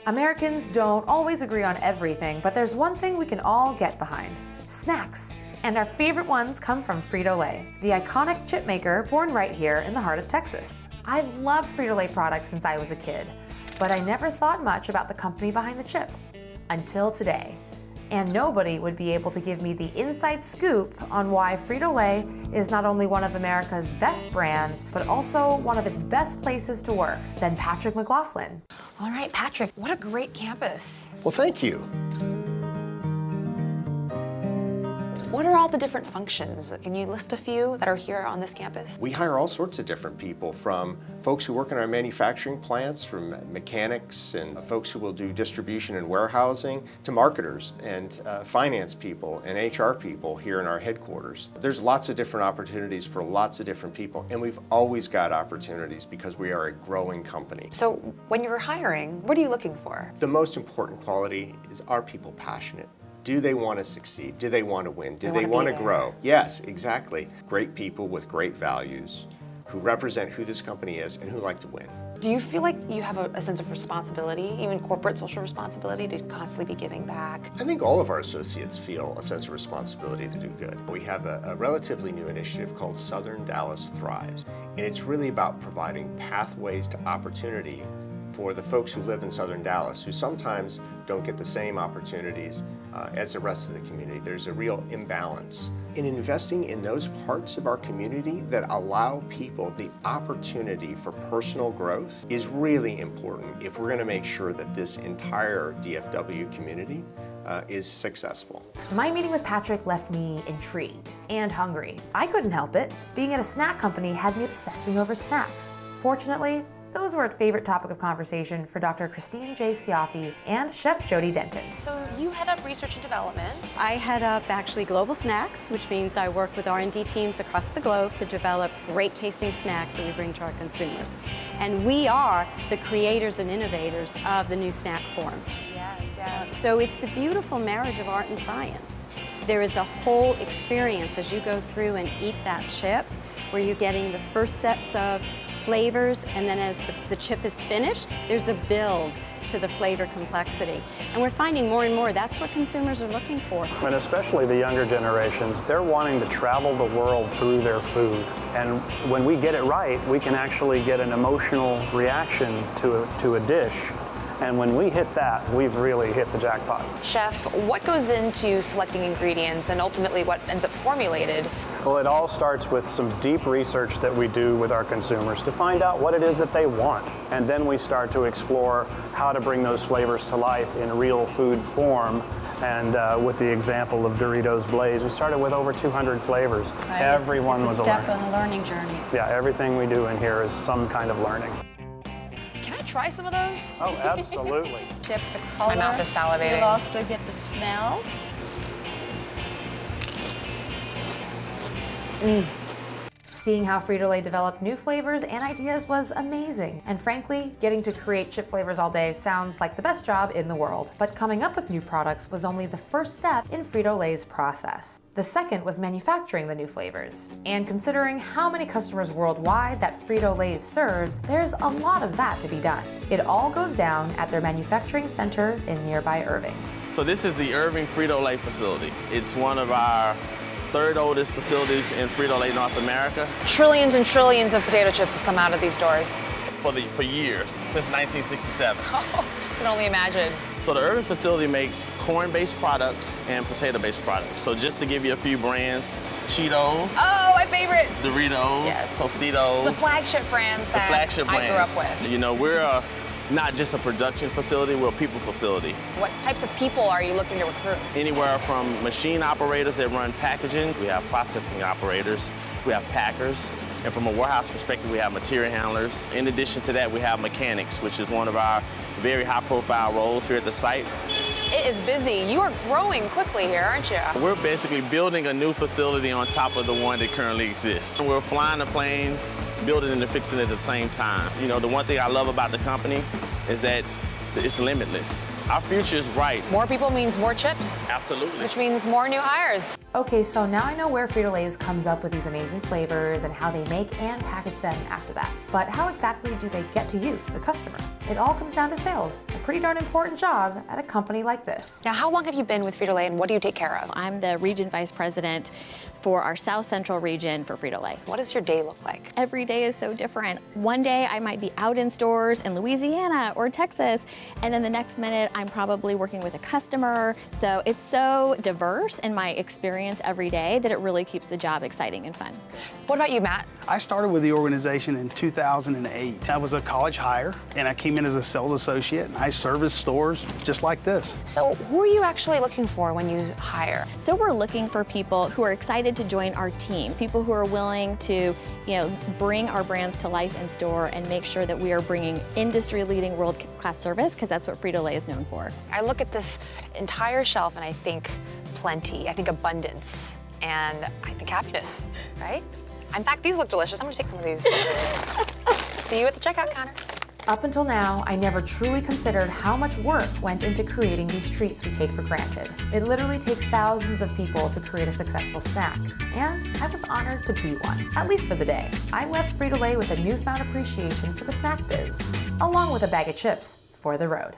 Americans don't always agree on everything, but there's one thing we can all get behind: snacks. And our favorite ones come from Frito-Lay, the iconic chip maker born right here in the heart of Texas. I've loved Frito-Lay products since I was a kid, but I never thought much about the company behind the chip. Until today. And nobody would be able to give me the inside scoop on why Frito-Lay is not only one of America's best brands, but also one of its best places to work than Patrick McLaughlin. All right, Patrick, what a great campus. Well, thank you. What are all the different functions? Can you list a few that are here on this campus? We hire all sorts of different people, from folks who work in our manufacturing plants, from mechanics and folks who will do distribution and warehousing, to marketers and finance people and HR people here in our headquarters. There's lots of different opportunities for lots of different people, and we've always got opportunities because we are a growing company. So when you're hiring, what are you looking for? The most important quality is, are people passionate? Do they want to succeed? Do they want to win? Do they want to grow? Yes, exactly. Great people with great values who represent who this company is and who like to win. Do you feel like you have a sense of responsibility, even corporate social responsibility, to constantly be giving back? I think all of our associates feel a sense of responsibility to do good. We have a relatively new initiative called Southern Dallas Thrives, and it's really about providing pathways to opportunity for the folks who live in Southern Dallas, who sometimes don't get the same opportunities as the rest of the community. There's a real imbalance. In investing in those parts of our community that allow people the opportunity for personal growth is really important if we're going to make sure that this entire DFW community is successful. My meeting with Patrick left me intrigued and hungry. I couldn't help it. Being at a snack company had me obsessing over snacks. Fortunately, those were a favorite topic of conversation for Dr. Christine J. Siafi and Chef Jody Denton. So you head up research and development. I head up actually global snacks, which means I work with R&D teams across the globe to develop great tasting snacks that we bring to our consumers. And we are the creators and innovators of the new snack forms. Yes, yes. So it's the beautiful marriage of art and science. There is a whole experience as you go through and eat that chip, where you're getting the first sets of flavors, and then as the chip is finished, there's a build to the flavor complexity. And we're finding more and more that's what consumers are looking for. And especially the younger generations, they're wanting to travel the world through their food. And when we get it right, we can actually get an emotional reaction to a dish. And when we hit that, we've really hit the jackpot. Chef, what goes into selecting ingredients and ultimately what ends up formulated? Well, it all starts with some deep research that we do with our consumers to find out what it is that they want. And then we start to explore how to bring those flavors to life in real food form. And with the example of Doritos Blaze, we started with over 200 flavors. Right. Everyone was a step on a learning journey. Yeah, everything we do in here is some kind of learning. Can I try some of those? Oh, absolutely. Chip, the color. My mouth is salivating. You'll also get the smell. Seeing how Frito-Lay developed new flavors and ideas was amazing. And frankly, getting to create chip flavors all day sounds like the best job in the world. But coming up with new products was only the first step in Frito-Lay's process. The second was manufacturing the new flavors. And considering how many customers worldwide that Frito-Lay serves, there's a lot of that to be done. It all goes down at their manufacturing center in nearby Irving. So this is the Irving Frito-Lay facility. It's one of our third oldest facilities in Frito-Lay North America. Trillions and trillions of potato chips have come out of these doors. For years, since 1967. I can only imagine. So the Irving facility makes corn-based products and potato-based products. So just to give you a few brands, Cheetos. Oh, my favorite. Doritos, yes. Tostitos. The flagship brands that I grew up with. You know, we're not just a production facility, we're a people facility. What types of people are you looking to recruit? Anywhere from machine operators that run packaging, we have processing operators, we have packers, and from a warehouse perspective, we have material handlers. In addition to that, we have mechanics, which is one of our very high-profile roles here at the site. It is busy. You are growing quickly here, aren't you? We're basically building a new facility on top of the one that currently exists. We're flying a plane, building it and fixing it at the same time. You know, the one thing I love about the company is that it's limitless. Our future is bright. More people means more chips, Absolutely. which means more new hires. Okay, so now I know where Frito-Lay's comes up with these amazing flavors and how they make and package them after that. But how exactly do they get to you, the customer? It all comes down to sales, a pretty darn important job at a company like this. Now, how long have you been with Frito-Lay and what do you take care of? I'm the region vice president for our South Central region for Frito-Lay. What does your day look like? Every day is so different. One day I might be out in stores in Louisiana or Texas, and then the next minute I'm probably working with a customer. So it's so diverse in my experience every day that it really keeps the job exciting and fun. What about you, Matt? I started with the organization in 2008. I was a college hire, and I came in as a sales associate, and I serviced stores just like this. So who are you actually looking for when you hire? So we're looking for people who are excited to join our team, people who are willing to, bring our brands to life in store and make sure that we are bringing industry-leading world-class service, because that's what Frito-Lay is known for. I look at this entire shelf and I think plenty, I think abundance, and I think happiness, right? In fact, these look delicious. I'm gonna take some of these. See you at the checkout counter. Up until now, I never truly considered how much work went into creating these treats we take for granted. It literally takes thousands of people to create a successful snack, and I was honored to be one, at least for the day. I left Frito-Lay with a newfound appreciation for the snack biz, along with a bag of chips for the road.